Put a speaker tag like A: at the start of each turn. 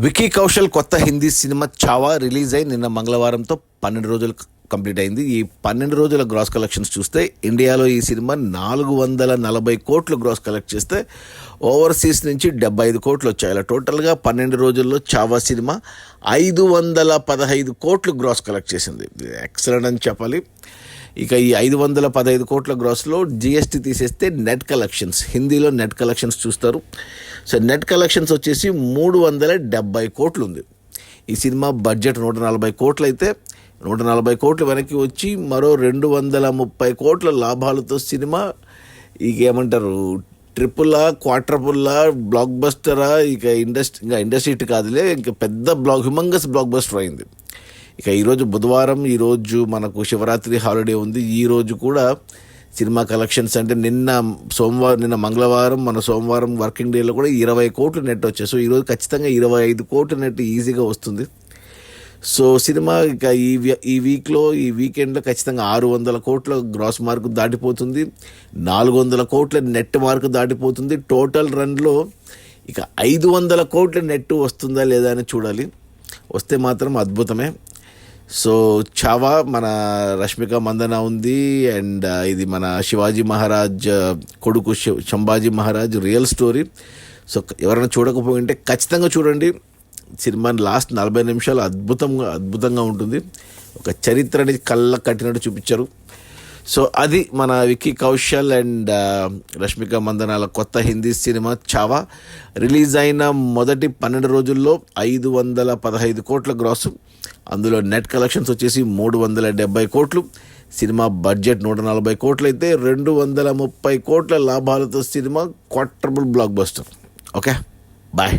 A: విక్కీ కౌశల్ కొత్త Hindi cinema Chhaava release అయి నిన్న మంగళవారంతో 12 రోజులు కంప్లీట్ అయింది. ఈ 12 రోజుల గ్రాస్ కలెక్షన్స్ చూస్తే ఇండియాలో ఈ సినిమా 440 కోట్లు గ్రాస్ కలెక్ట్ చేస్తే ఓవర్సీస్ నుంచి 75 కోట్లు వచ్చాయి. ఇలా టోటల్గా 12 రోజుల్లో చావా సినిమా 515 కోట్లు గ్రాస్ కలెక్ట్ చేసింది. ఎక్సలెంట్ అని చెప్పాలి. ఇక ఈ 515 కోట్ల గ్రాస్లో జిఎస్టీ తీసేస్తే నెట్ కలెక్షన్స్, హిందీలో నెట్ కలెక్షన్స్ చూస్తారు. సో నెట్ కలెక్షన్స్ వచ్చేసి 370 కోట్లు ఉంది. ఈ సినిమా బడ్జెట్ 140 కోట్లు అయితే 140 కోట్లు వెనక్కి వచ్చి మరో 230 కోట్ల లాభాలతో సినిమా ఇక ఏమంటారు, ట్రిపులా, క్వార్టర్పుల్లా, బ్లాక్ బస్టరా, ఇక ఇండస్ట్రీ హిట్ కాదులే, ఇంకా పెద్ద హ్యూమంగస్ బ్లాక్ బస్టర్ అయింది. ఇక ఈరోజు బుధవారం, ఈరోజు మనకు శివరాత్రి హాలిడే ఉంది. ఈరోజు కూడా సినిమా కలెక్షన్స్ అంటే నిన్న మంగళవారం, మన సోమవారం వర్కింగ్ డేలో కూడా 20 కోట్లు నెట్ వచ్చాయి. సో ఈరోజు ఖచ్చితంగా 25 కోట్లు నెట్ ఈజీగా వస్తుంది. సో సినిమా ఇక ఈ వీకెండ్లో ఖచ్చితంగా 600 కోట్ల గ్రాస్ మార్క్ దాటిపోతుంది, 400 కోట్ల నెట్ మార్క్ దాటిపోతుంది. టోటల్ రన్లో ఇక 500 కోట్ల నెట్ వస్తుందా లేదా అని చూడాలి. వస్తే మాత్రం అద్భుతమే. సో చావా మన రష్మిక మందన ఉంది, అండ్ ఇది మన శివాజీ మహారాజ్ కొడుకు Sambhaji Maharaj real story. So ఎవరైనా చూడకపోయింటే ఖచ్చితంగా చూడండి. సినిమాని లాస్ట్ 40 నిమిషాలు అద్భుతంగా ఉంటుంది. ఒక చరిత్రని కళ్ళ కట్టినట్టు చూపించారు. సో అది మన విక్కీ కౌశల్ అండ్ రష్మిక మందనాల కొత్త హిందీ సినిమా చావా. రిలీజ్ అయిన మొదటి 12 రోజుల్లో 515 కోట్ల గ్రాసు, అందులో నెట్ కలెక్షన్స్ వచ్చేసి 370 కోట్లు. సినిమా బడ్జెట్ 140 కోట్లు అయితే 230 కోట్ల లాభాలతో సినిమా క్వార్టర్బుల్ బ్లాక్ బస్టర్. Okay, bye.